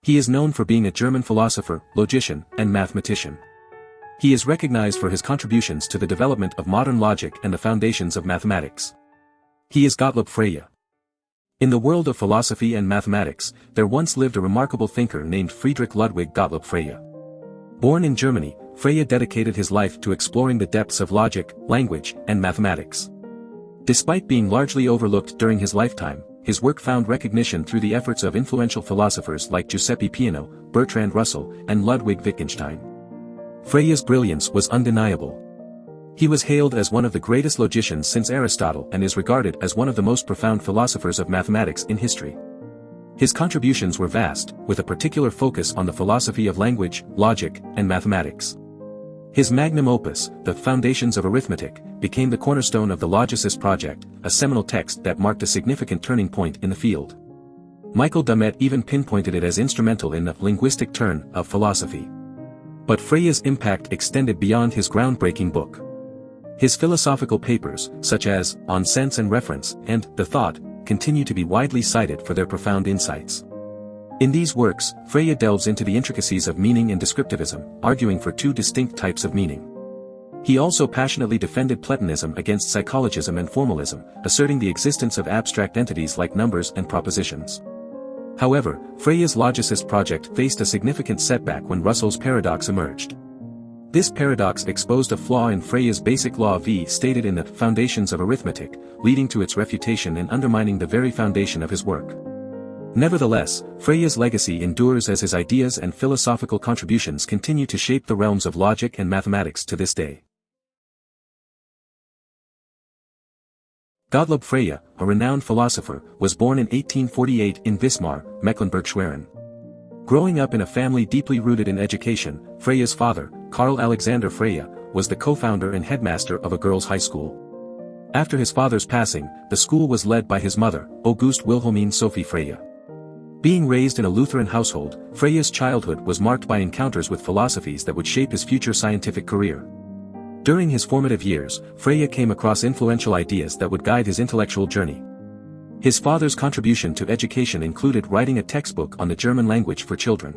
He is known for being a German philosopher, logician, and mathematician. He is recognized for his contributions to the development of modern logic and the foundations of mathematics. He is Gottlob Frege. In the world of philosophy and mathematics, there once lived a remarkable thinker named Friedrich Ludwig Gottlob Frege. Born in Germany, Frege dedicated his life to exploring the depths of logic, language, and mathematics. Despite being largely overlooked during his lifetime, his work found recognition through the efforts of influential philosophers like Giuseppe Peano, Bertrand Russell, and Ludwig Wittgenstein. Frege's brilliance was undeniable. He was hailed as one of the greatest logicians since Aristotle and is regarded as one of the most profound philosophers of mathematics in history. His contributions were vast, with a particular focus on the philosophy of language, logic, and mathematics. His magnum opus, The Foundations of Arithmetic, became the cornerstone of the Logicist project, a seminal text that marked a significant turning point in the field. Michael Dummett even pinpointed it as instrumental in the linguistic turn of philosophy. But Frege's impact extended beyond his groundbreaking book. His philosophical papers, such as On Sense and Reference and The Thought, continue to be widely cited for their profound insights. In these works, Frege delves into the intricacies of meaning and descriptivism, arguing for two distinct types of meaning. He also passionately defended Platonism against psychologism and formalism, asserting the existence of abstract entities like numbers and propositions. However, Frege's logicist project faced a significant setback when Russell's paradox emerged. This paradox exposed a flaw in Frege's basic law V stated in the Foundations of Arithmetic, leading to its refutation and undermining the very foundation of his work. Nevertheless, Frege's legacy endures as his ideas and philosophical contributions continue to shape the realms of logic and mathematics to this day. Gottlob Frege, a renowned philosopher, was born in 1848 in Wismar, Mecklenburg-Schwerin. Growing up in a family deeply rooted in education, Frege's father, Karl Alexander Frege, was the co-founder and headmaster of a girls' high school. After his father's passing, the school was led by his mother, Auguste Wilhelmine Sophie Frege. Being raised in a Lutheran household, Frege's childhood was marked by encounters with philosophies that would shape his future scientific career. During his formative years, Frege came across influential ideas that would guide his intellectual journey. His father's contribution to education included writing a textbook on the German language for children.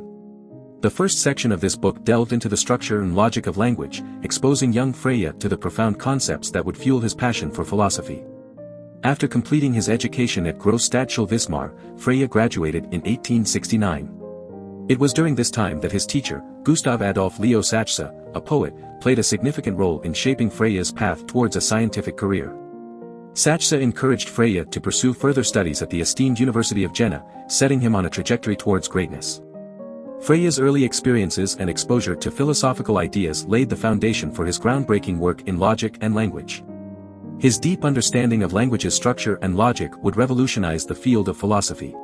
The first section of this book delved into the structure and logic of language, exposing young Frege to the profound concepts that would fuel his passion for philosophy. After completing his education at Großstadtschule Wismar, Frege graduated in 1869. It was during this time that his teacher, Gustav Adolf Leo Sachse, a poet, played a significant role in shaping Frege's path towards a scientific career. Sachse encouraged Frege to pursue further studies at the esteemed University of Jena, setting him on a trajectory towards greatness. Frege's early experiences and exposure to philosophical ideas laid the foundation for his groundbreaking work in logic and language. His deep understanding of language's structure and logic would revolutionize the field of philosophy.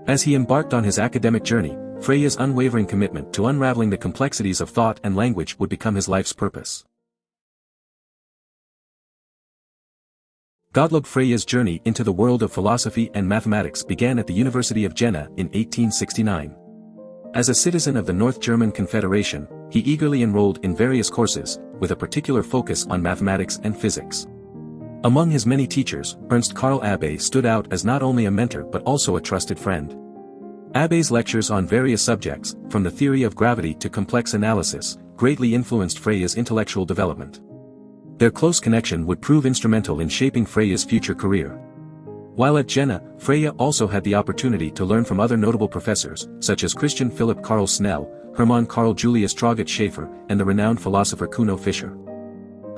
As he embarked on his academic journey, Frege's unwavering commitment to unraveling the complexities of thought and language would become his life's purpose. Gottlob Frege's journey into the world of philosophy and mathematics began at the University of Jena in 1869. As a citizen of the North German Confederation, he eagerly enrolled in various courses, with a particular focus on mathematics and physics. Among his many teachers, Ernst Karl Abbe stood out as not only a mentor but also a trusted friend. Abbe's lectures on various subjects, from the theory of gravity to complex analysis, greatly influenced Frege's intellectual development. Their close connection would prove instrumental in shaping Frege's future career. While at Jena, Frege also had the opportunity to learn from other notable professors, such as Christian Philipp Karl Snell, Hermann Karl Julius Traugott Schaefer, and the renowned philosopher Kuno Fischer.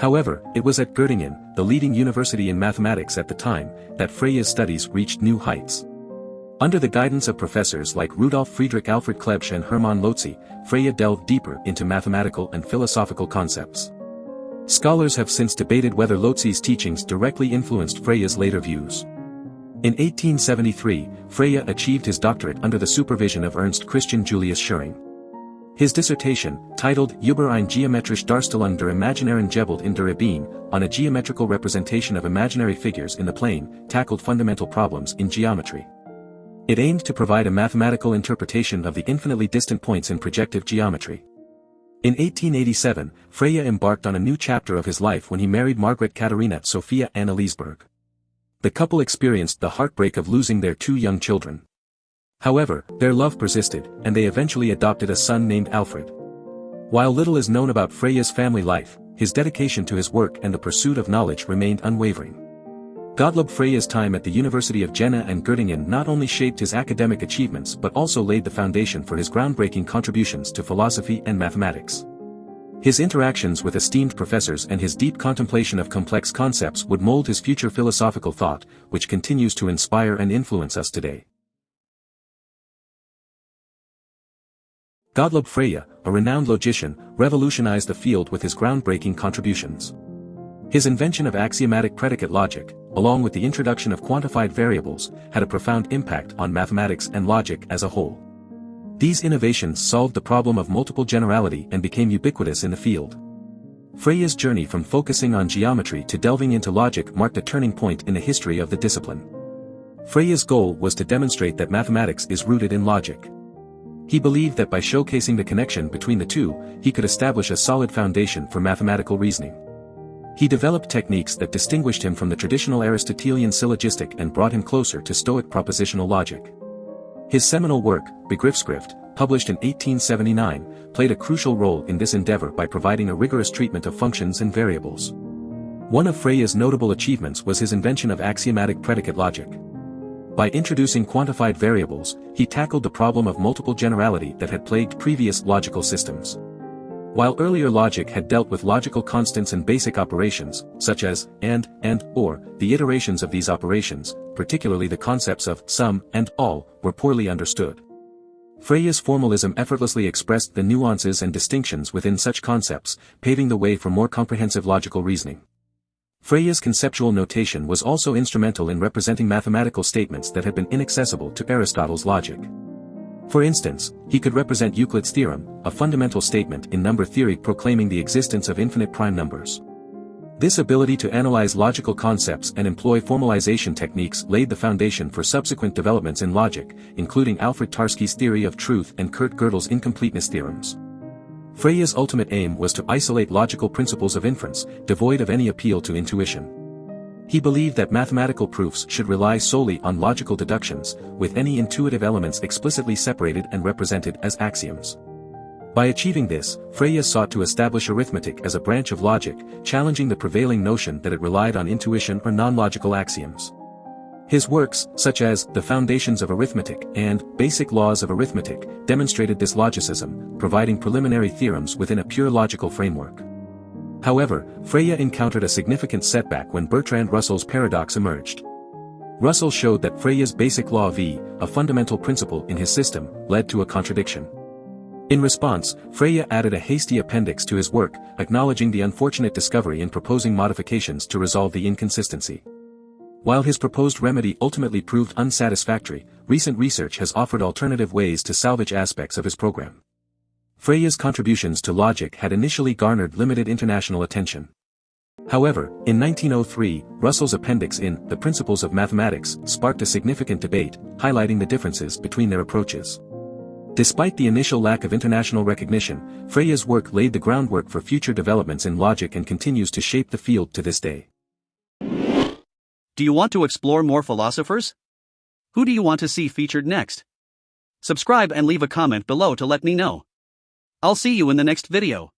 However, it was at Göttingen, the leading university in mathematics at the time, that Frege's studies reached new heights. Under the guidance of professors like Rudolf Friedrich Alfred Klebsch and Hermann Lotze, Frege delved deeper into mathematical and philosophical concepts. Scholars have since debated whether Lotze's teachings directly influenced Frege's later views. In 1873, Frege achieved his doctorate under the supervision of Ernst Christian Julius Schering. His dissertation, titled Über eine geometrische Darstellung der imaginären Gebilde in der Ebene, on a geometrical representation of imaginary figures in the plane, tackled fundamental problems in geometry. It aimed to provide a mathematical interpretation of the infinitely distant points in projective geometry. In 1887, Frege embarked on a new chapter of his life when he married Margaret Katharina Sophia Anna Liesberg. The couple experienced the heartbreak of losing their two young children. However, their love persisted, and they eventually adopted a son named Alfred. While little is known about Frege's family life, his dedication to his work and the pursuit of knowledge remained unwavering. Gottlob Frege's time at the University of Jena and Göttingen not only shaped his academic achievements but also laid the foundation for his groundbreaking contributions to philosophy and mathematics. His interactions with esteemed professors and his deep contemplation of complex concepts would mold his future philosophical thought, which continues to inspire and influence us today. Gottlob Frege, a renowned logician, revolutionized the field with his groundbreaking contributions. His invention of axiomatic predicate logic, along with the introduction of quantified variables, had a profound impact on mathematics and logic as a whole. These innovations solved the problem of multiple generality and became ubiquitous in the field. Frege's journey from focusing on geometry to delving into logic marked a turning point in the history of the discipline. Frege's goal was to demonstrate that mathematics is rooted in logic. He believed that by showcasing the connection between the two, he could establish a solid foundation for mathematical reasoning. He developed techniques that distinguished him from the traditional Aristotelian syllogistic and brought him closer to Stoic propositional logic. His seminal work, Begriffsschrift, published in 1879, played a crucial role in this endeavor by providing a rigorous treatment of functions and variables. One of Frege's notable achievements was his invention of axiomatic predicate logic. By introducing quantified variables, he tackled the problem of multiple generality that had plagued previous logical systems. While earlier logic had dealt with logical constants and basic operations, such as and, or, the iterations of these operations, particularly the concepts of sum and all, were poorly understood. Frege's formalism effortlessly expressed the nuances and distinctions within such concepts, paving the way for more comprehensive logical reasoning. Frege's conceptual notation was also instrumental in representing mathematical statements that had been inaccessible to Aristotle's logic. For instance, he could represent Euclid's theorem, a fundamental statement in number theory proclaiming the existence of infinite prime numbers. This ability to analyze logical concepts and employ formalization techniques laid the foundation for subsequent developments in logic, including Alfred Tarski's theory of truth and Kurt Gödel's incompleteness theorems. Frege's ultimate aim was to isolate logical principles of inference, devoid of any appeal to intuition. He believed that mathematical proofs should rely solely on logical deductions, with any intuitive elements explicitly separated and represented as axioms. By achieving this, Frege sought to establish arithmetic as a branch of logic, challenging the prevailing notion that it relied on intuition or non-logical axioms. His works, such as The Foundations of Arithmetic and Basic Laws of Arithmetic, demonstrated this logicism, providing preliminary theorems within a pure logical framework. However, Frege encountered a significant setback when Bertrand Russell's paradox emerged. Russell showed that Frege's basic law V, a fundamental principle in his system, led to a contradiction. In response, Frege added a hasty appendix to his work, acknowledging the unfortunate discovery and proposing modifications to resolve the inconsistency. While his proposed remedy ultimately proved unsatisfactory, recent research has offered alternative ways to salvage aspects of his program. Frege's contributions to logic had initially garnered limited international attention. However, in 1903, Russell's appendix in The Principles of Mathematics sparked a significant debate, highlighting the differences between their approaches. Despite the initial lack of international recognition, Frege's work laid the groundwork for future developments in logic and continues to shape the field to this day. Do you want to explore more philosophers? Who do you want to see featured next? Subscribe and leave a comment below to let me know. I'll see you in the next video.